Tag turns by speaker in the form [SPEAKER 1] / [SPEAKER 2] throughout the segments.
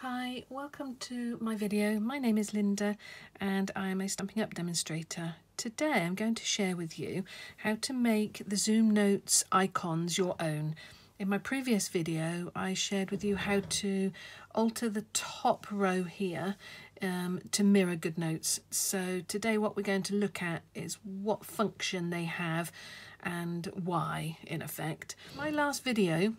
[SPEAKER 1] Hi, welcome to my video. My name is Linda and I am a Stampin' Up demonstrator. Today I'm going to share with you how to make the ZoomNotes icons your own. In my previous video I shared with you how to alter the top row here to mirror GoodNotes. So today what we're going to look at is what function they have and why, in effect. My last video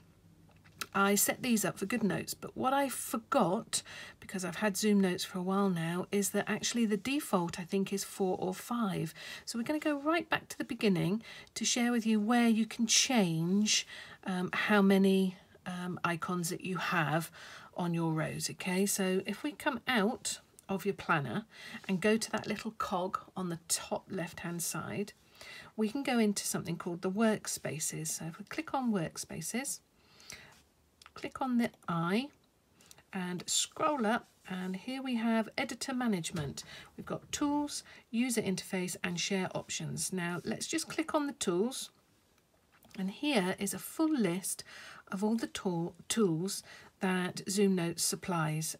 [SPEAKER 1] I set these up for GoodNotes, but what I forgot, because I've had ZoomNotes for a while now, is that actually the default I think is 4 or 5. So we're going to go right back to the beginning to share with you where you can change how many icons that you have on your rows. Okay, so if we come out of your planner and go to that little cog on the top left hand side, we can go into something called the workspaces. So if we click on workspaces, click on the eye and scroll up, and here we have editor management. We've got tools, user interface and share options. Now let's just click on the tools, and here is a full list of all the tools that ZoomNotes supplies.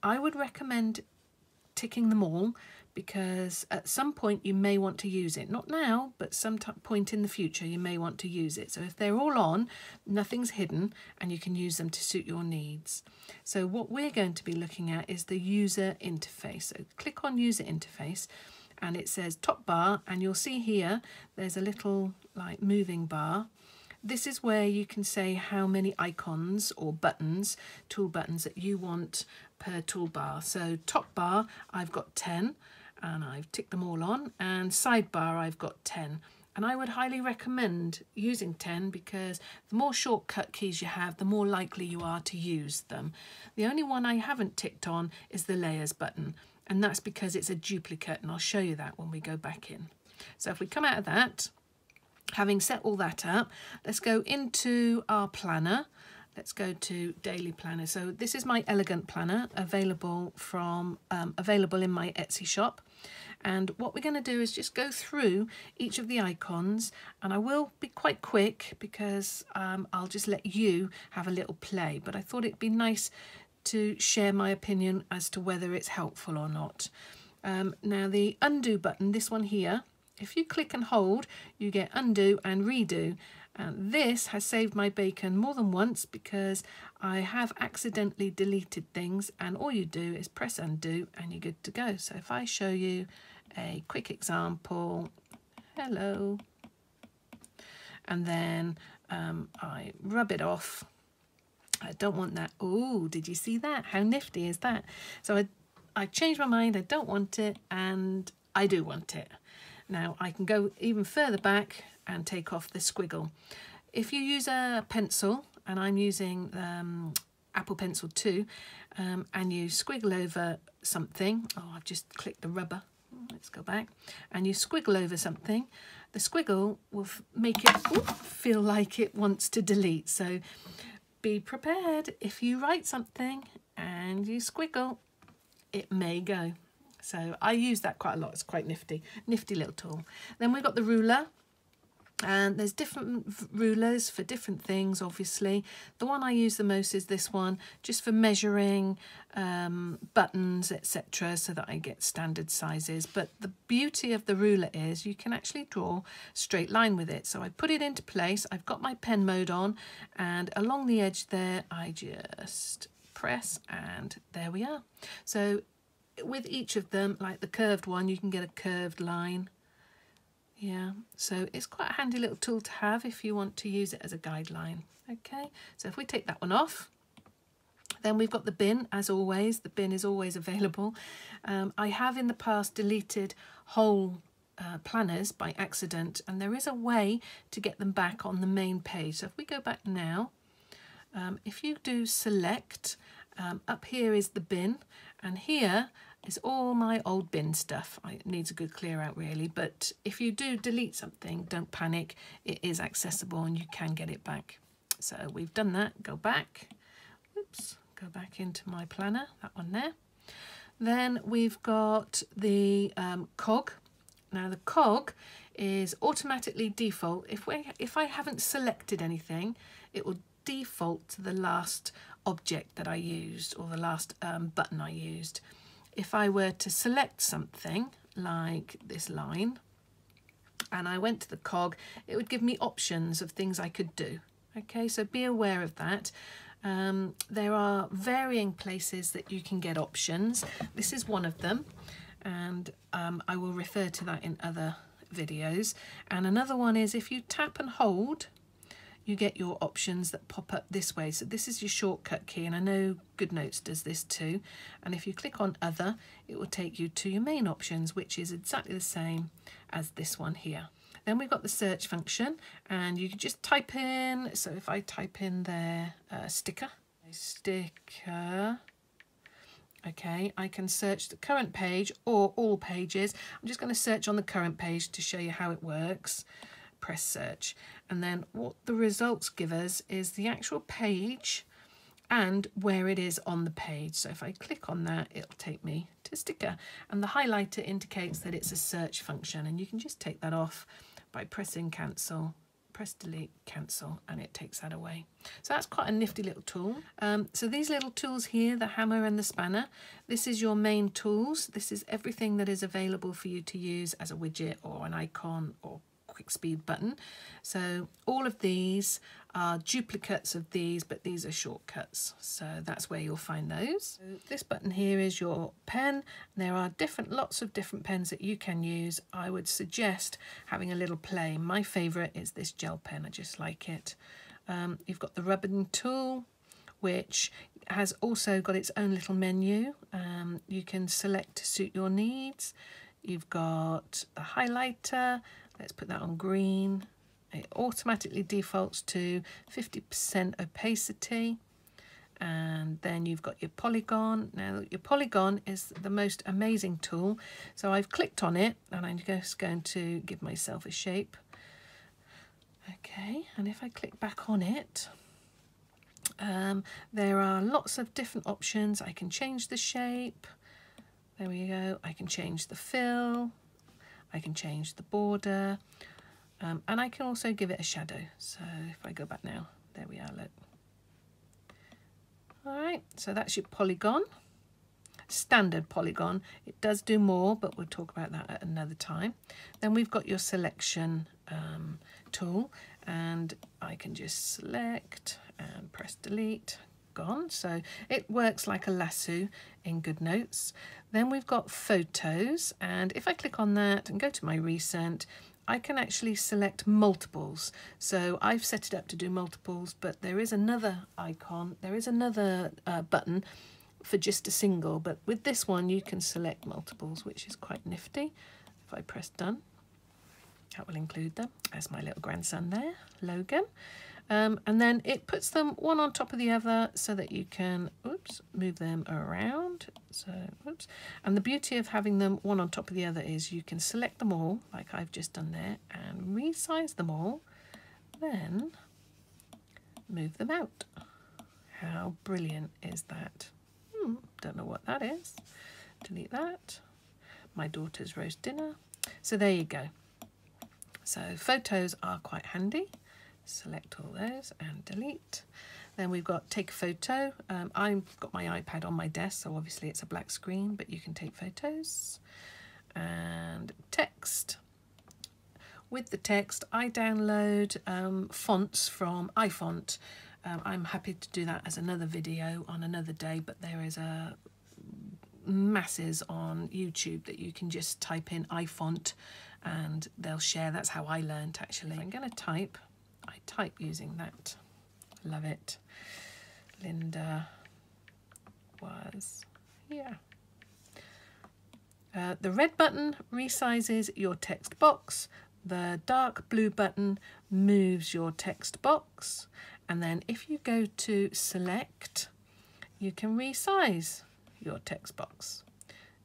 [SPEAKER 1] I would recommend ticking them all, because at some point you may want to use it. Not now, but some point in the future you may want to use it. So if they're all on, nothing's hidden and you can use them to suit your needs. So what we're going to be looking at is the user interface. So click on user interface and it says top bar, and you'll see here there's a little like moving bar. This is where you can say how many icons or buttons, tool buttons that you want per toolbar. So top bar, I've got 10 and I've ticked them all on, and sidebar I've got 10. And I would highly recommend using 10, because the more shortcut keys you have, the more likely you are to use them. The only one I haven't ticked on is the layers button, and that's because it's a duplicate, and I'll show you that when we go back in. So if we come out of that, having set all that up, let's go into our planner. Let's go to daily planner. So this is my elegant planner, available in my Etsy shop. And what we're going to do is just go through each of the icons, and I will be quite quick because I'll just let you have a little play. But I thought it'd be nice to share my opinion as to whether it's helpful or not. Now the undo button, this one here, if you click and hold, you get undo and redo. And this has saved my bacon more than once, because I have accidentally deleted things, and all you do is press undo and you're good to go. So if I show you a quick example, hello, and then I rub it off. I don't want that. Oh, did you see that? How nifty is that? So I changed my mind, I don't want it, and I do want it. Now I can go even further back and take off the squiggle. If you use a pencil, and I'm using Apple Pencil 2, and you squiggle over something, oh, I've just clicked the rubber, let's go back, and you squiggle over something, the squiggle will make it feel like it wants to delete. So be prepared, if you write something and you squiggle, it may go. So I use that quite a lot. It's quite nifty little tool. Then we've got the ruler, and there's different rulers for different things. Obviously the one I use the most is this one, just for measuring buttons, etc., so that I get standard sizes. But the beauty of the ruler is you can actually draw straight line with it. So I put it into place, I've got my pen mode on, and along the edge there I just press, and there we are. So with each of them, like the curved one, you can get a curved line. Yeah, so it's quite a handy little tool to have if you want to use it as a guideline. Okay, so if we take that one off, then we've got the bin. As always, the bin is always available. I have in the past deleted whole planners by accident, and there is a way to get them back on the main page. So if we go back now, if you do select, up here is the bin, and here is all my old bin stuff. It needs a good clear out really, but if you do delete something, don't panic, it is accessible and you can get it back. So we've done that, go back, oops, go back into my planner, that one there. Then we've got the cog. Now the cog is automatically default. If I haven't selected anything, it will default to the last object that I used, or the last button I used. If I were to select something like this line and I went to the cog, it would give me options of things I could do. Okay, so be aware of that. There are varying places that you can get options. This is one of them, and I will refer to that in other videos. And another one is if you tap and hold, you get your options that pop up this way. So this is your shortcut key, and I know GoodNotes does this too. And if you click on other, it will take you to your main options, which is exactly the same as this one here. Then we've got the search function, and you can just type in, so if I type in there sticker, okay, I can search the current page or all pages. I'm just going to search on the current page to show you how it works. Press search, and then what the results give us is the actual page and where it is on the page. So if I click on that, it'll take me to sticker, and the highlighter indicates that it's a search function, and you can just take that off by pressing cancel, press delete, cancel, and it takes that away. So that's quite a nifty little tool. So these little tools here, the hammer and the spanner, this is your main tools. This is everything that is available for you to use as a widget or an icon or quick speed button. So all of these are duplicates of these, but these are shortcuts, so that's where you'll find those. So this button here is your pen. There are lots of different pens that you can use. I would suggest having a little play. My favorite is this gel pen. I just like it. You've got the rubbing tool, which has also got its own little menu. You can select to suit your needs. You've got the highlighter. Let's put that on green. It automatically defaults to 50% opacity. And then you've got your polygon. Now your polygon is the most amazing tool. So I've clicked on it and I'm just going to give myself a shape. Okay, and if I click back on it, there are lots of different options. I can change the shape. There we go. I can change the fill. I can change the border. And I can also give it a shadow. So if I go back now, there we are, look. All right, so that's your polygon, standard polygon. It does do more, but we'll talk about that at another time. Then we've got your selection tool, and I can just select and press delete, gone. So it works like a lasso in GoodNotes. Then we've got photos, and if I click on that and go to my recent, I can actually select multiples. So I've set it up to do multiples, but there is another icon, there is another button for just a single, but with this one you can select multiples, which is quite nifty. If I press done, that will include them. There's my little grandson there, Logan. And then it puts them one on top of the other so that you can, move them around. So, And the beauty of having them one on top of the other is you can select them all, like I've just done there, and resize them all, then move them out. How brilliant is that? Don't know what that is. Delete that. My daughter's roast dinner. So there you go. So photos are quite handy. Select all those and delete. Then we've got take a photo. I've got my iPad on my desk, so obviously it's a black screen, but you can take photos. And text. With the text, I download fonts from iFont. I'm happy to do that as another video on another day, but there is masses on YouTube that you can just type in iFont and they'll share. That's how I learned, actually. I'm going to type. I type using that. Love it. Linda was here. The red button resizes your text box. The dark blue button moves your text box. And then if you go to select, you can resize your text box.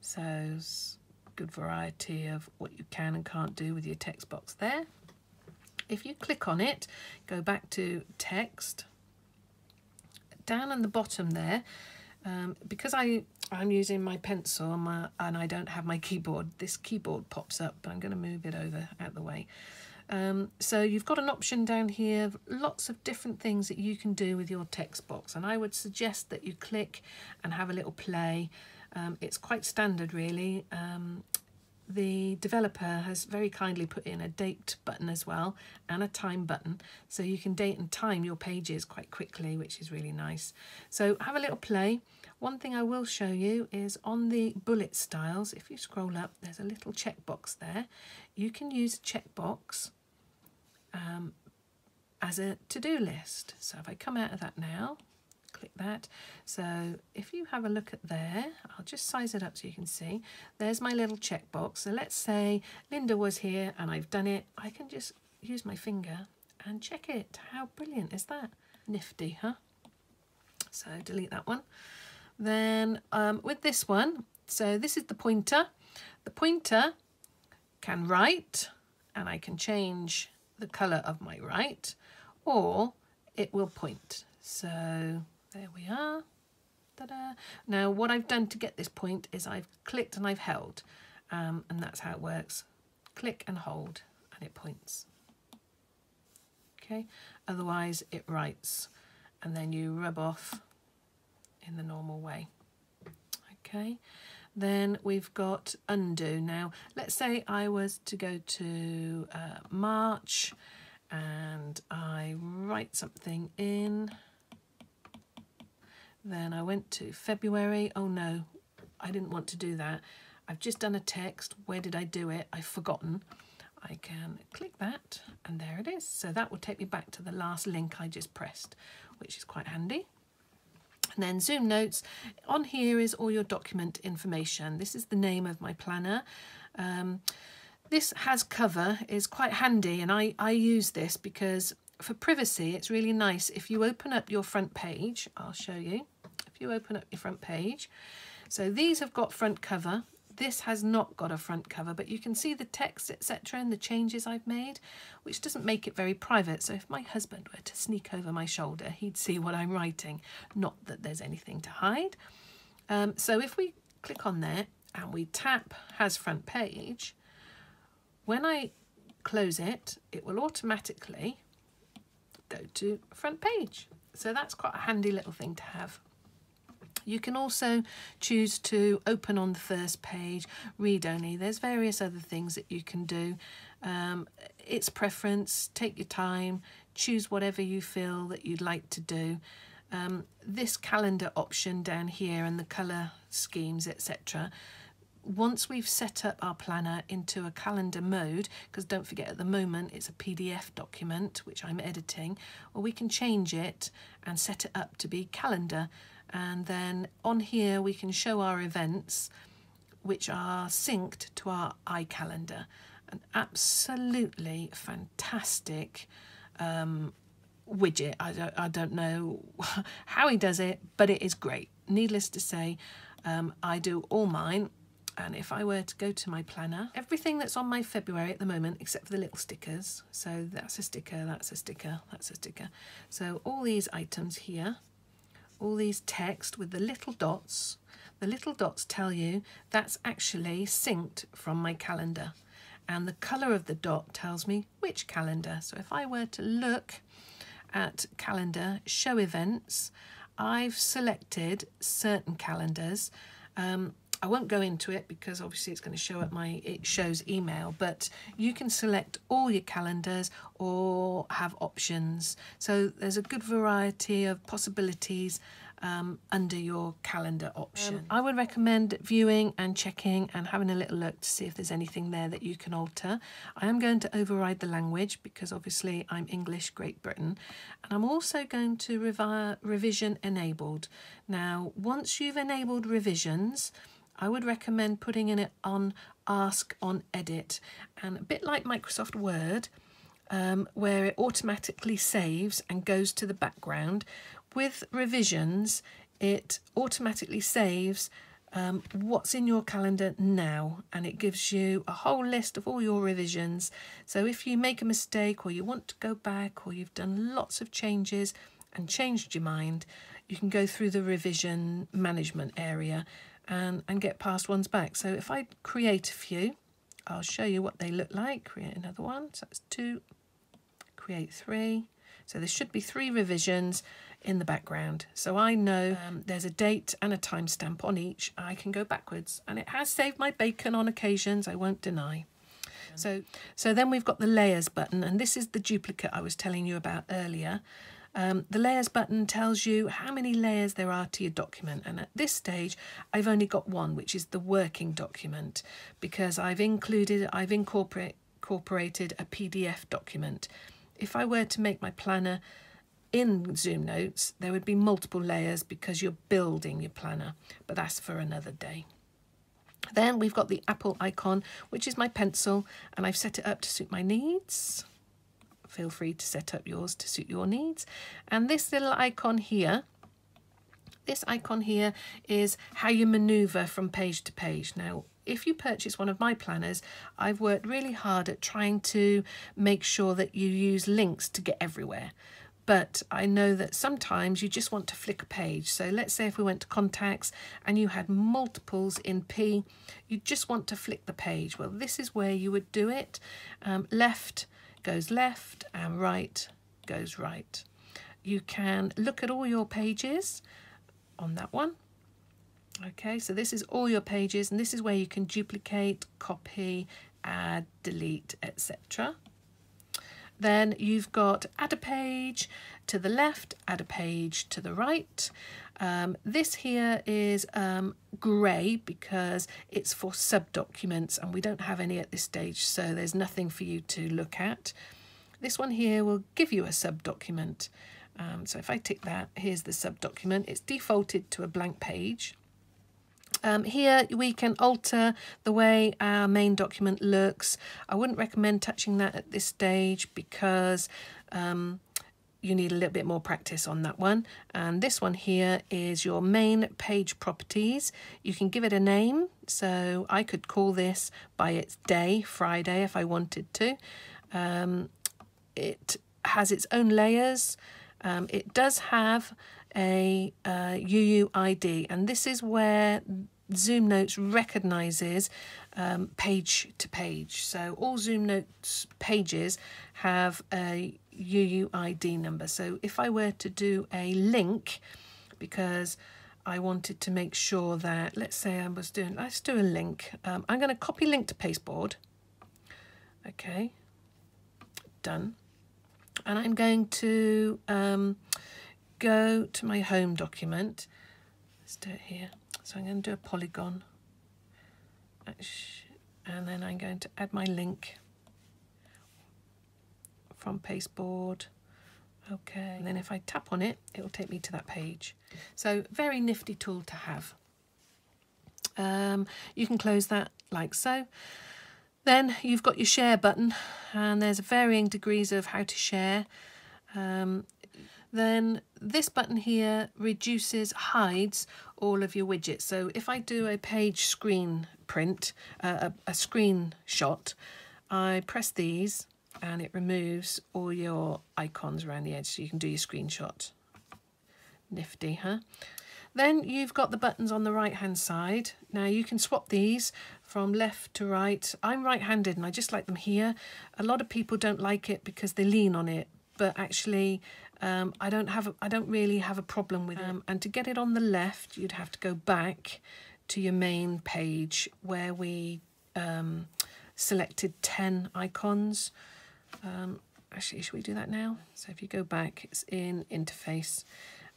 [SPEAKER 1] So it's a good variety of what you can and can't do with your text box there. If you click on it, go back to text, down on the bottom there, because I'm using my pencil and I don't have my keyboard, this keyboard pops up, but I'm going to move it over out the way. So you've got an option down here, lots of different things that you can do with your text box, and I would suggest that you click and have a little play. It's quite standard really. The developer has very kindly put in a date button as well and a time button, so you can date and time your pages quite quickly, which is really nice. So have a little play. One thing I will show you is on the bullet styles, if you scroll up, there's a little checkbox there. You can use a checkbox as a to-do list. So if I come out of that now, click that. So if you have a look at there, I'll just size it up so you can see. There's my little checkbox. So let's say Linda was here and I've done it. I can just use my finger and check it. How brilliant is that? Nifty, huh? So delete that one. Then with this one, so this is the pointer. The pointer can write, and I can change the colour of my write, or it will point. So there we are. Ta-da. Now what I've done to get this point is I've clicked and I've held, and that's how it works. Click and hold and it points. Okay, otherwise it writes and then you rub off in the normal way. Okay, then we've got undo. Now let's say I was to go to March and I write something in. Then I went to February. Oh no, I didn't want to do that. I've just done a text. Where did I do it? I've forgotten. I can click that and there it is. So that will take me back to the last link I just pressed, which is quite handy. And then ZoomNotes, on here is all your document information. This is the name of my planner. This has cover, is quite handy, and I use this because for privacy it's really nice. If you open up your front page, I'll show you. If you open up your front page, so these have got front cover. This has not got a front cover, but you can see the text, etc., and the changes I've made, which doesn't make it very private. So if my husband were to sneak over my shoulder, he'd see what I'm writing, not that there's anything to hide. So if we click on there and we tap has front page, when I close it, it will automatically go to front page. So that's quite a handy little thing to have. You can also choose to open on the first page, read only. There's various other things that you can do. It's preference, take your time, choose whatever you feel that you'd like to do. This calendar option down here and the colour schemes, etc. Once we've set up our planner into a calendar mode, because don't forget at the moment it's a PDF document which I'm editing, well, we can change it and set it up to be calendar. And then on here we can show our events which are synced to our iCalendar. An absolutely fantastic widget. I don't know how he does it, but it is great. Needless to say, I do all mine. And if I were to go to my planner, everything that's on my February at the moment, except for the little stickers. So that's a sticker, that's a sticker, that's a sticker. So all these items here, all these text with the little dots tell you that's actually synced from my calendar. And the colour of the dot tells me which calendar. So if I were to look at calendar, show events, I've selected certain calendars. I won't go into it because obviously it's going to show up it shows email, but you can select all your calendars or have options. So there's a good variety of possibilities under your calendar option. I would recommend viewing and checking and having a little look to see if there's anything there that you can alter. I am going to override the language because obviously I'm English, Great Britain, and I'm also going to revision enabled. Now, once you've enabled revisions, I would recommend putting in it on Ask on Edit, and a bit like Microsoft Word, where it automatically saves and goes to the background. With revisions, it automatically saves what's in your calendar now, and it gives you a whole list of all your revisions. So if you make a mistake or you want to go back or you've done lots of changes and changed your mind, you can go through the revision management area and get past ones back. So if I create a few, I'll show you what they look like. Create another one. So that's 2, create 3. So there should be 3 revisions in the background. So I know there's a date and a timestamp on each. I can go backwards, and it has saved my bacon on occasions, I won't deny. So then we've got the layers button, and this is the duplicate I was telling you about earlier. The layers button tells you how many layers there are to your document, and at this stage I've only got one, which is the working document, because I've incorporated a PDF document. If I were to make my planner in ZoomNotes, there would be multiple layers because you're building your planner, but that's for another day. Then we've got the Apple icon, which is my pencil, and I've set it up to suit my needs. Feel free to set up yours to suit your needs. And this little icon here, is how you maneuver from page to page. Now, if you purchase one of my planners, I've worked really hard at trying to make sure that you use links to get everywhere. But I know that sometimes you just want to flick a page. So let's say if we went to contacts and you had multiples in P, you just want to flick the page. Well, this is where you would do it. Left goes left and right goes right. You can look at all your pages on that one. Okay, so this is all your pages, and this is where you can duplicate, copy, add, delete, etc. Then you've got add a page to the left, add a page to the right. This here is grey because it's for sub-documents, and we don't have any at this stage, so there's nothing for you to look at. This one here will give you a sub-document. So if I tick that, here's the sub-document. It's defaulted to a blank page. Here we can alter the way our main document looks. I wouldn't recommend touching that at this stage because you need a little bit more practice on that one. And this one here is your main page properties. You can give it a name. So I could call this by its day, Friday, if I wanted to. It has its own layers. It does have a UUID, and this is where ZoomNotes recognises page to page. So all ZoomNotes pages have a UUID number. So if I were to do a link, because I wanted to make sure that, let's say let's do a link. I'm going to copy link to pasteboard. Okay, done. And I'm going to go to my home document. Let's do it here. So I'm going to do a polygon. And then I'm going to add my link from pasteboard. Okay. And then if I tap on it, it will take me to that page. So very nifty tool to have. You can close that like so. Then you've got your share button, and there's varying degrees of how to share. Then this button here hides all of your widgets. So if I do a page screen print, a screenshot, I press these and it removes all your icons around the edge, so you can do your screenshot. Nifty, huh? Then you've got the buttons on the right hand side. Now you can swap these from left to right. I'm right-handed and I just like them here. A lot of people don't like it because they lean on it, but actually I don't really have a problem with them. And to get it on the left, you'd have to go back to your main page where we selected 10 icons. Actually, should we do that now? So if you go back, it's in interface,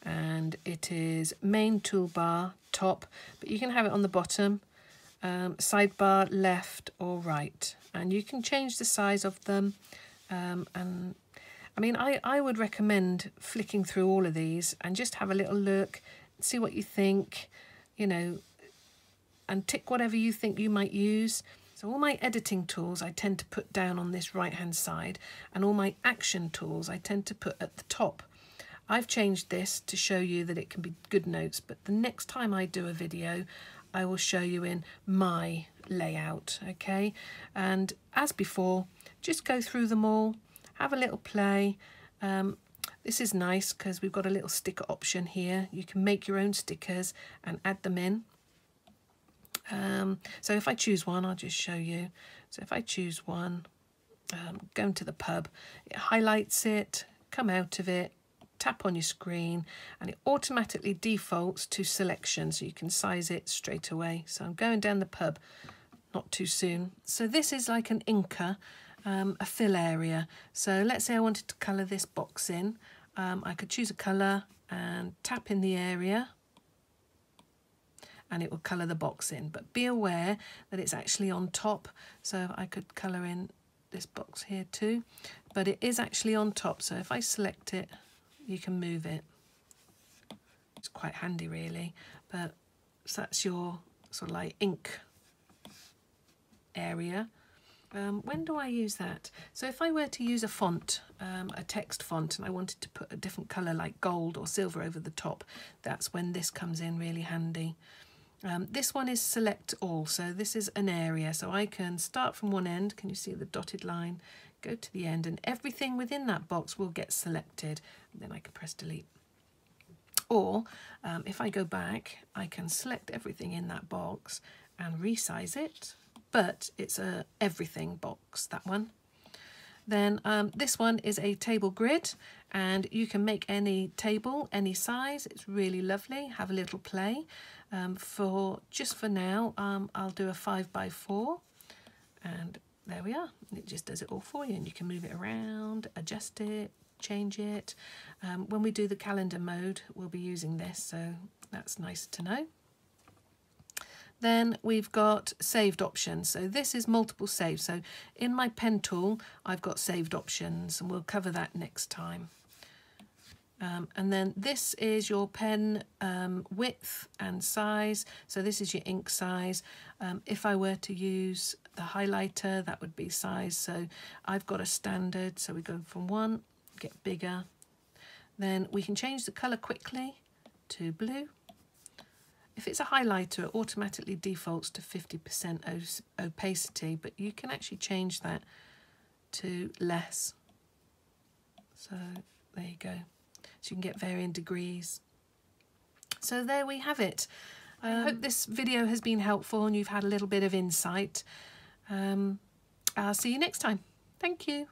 [SPEAKER 1] and it is main toolbar top, but you can have it on the bottom, sidebar left or right, and you can change the size of them. And I mean, I would recommend flicking through all of these and just have a little look, see what you think, you know, and tick whatever you think you might use. So all my editing tools I tend to put down on this right hand side, and all my action tools I tend to put at the top. I've changed this to show you that it can be good notes, but the next time I do a video I will show you in my layout, okay? And as before, just go through them all, have a little play. This is nice because we've got a little sticker option here. You can make your own stickers and add them in. So if I choose one, I'll just show you. So if I choose one, go into the pub, it highlights it, come out of it, tap on your screen, and it automatically defaults to selection, so you can size it straight away. So I'm going down the pub, not too soon. So this is like an inker, a fill area. So let's say I wanted to colour this box in. I could choose a colour and tap in the area, and it will colour the box in. But be aware that it's actually on top. So I could colour in this box here too, but it is actually on top. So if I select it, you can move it. It's quite handy really, but so that's your sort of like ink area. When do I use that? So if I were to use a font, a text font, and I wanted to put a different colour like gold or silver over the top, that's when this comes in really handy. This one is select all, so this is an area, so I can start from one end, can you see the dotted line, go to the end, and everything within that box will get selected, and then I can press delete. Or if I go back, I can select everything in that box and resize it, but it's a everything box, that one. Then this one is a table grid, and you can make any table, any size. It's really lovely. Have a little play. Just for now, I'll do a 5x4, and there we are. It just does it all for you, and you can move it around, adjust it, change it. When we do the calendar mode, we'll be using this, so that's nice to know. Then we've got saved options. So this is multiple saves. So in my pen tool, I've got saved options, and we'll cover that next time. And then this is your pen width and size. So this is your ink size. If I were to use the highlighter, that would be size. So I've got a standard. So we go from 1, get bigger. Then we can change the colour quickly to blue. If it's a highlighter, it automatically defaults to 50% opacity, but you can actually change that to less. So there you go. So you can get varying degrees. So there we have it. I hope this video has been helpful and you've had a little bit of insight. I'll see you next time. Thank you.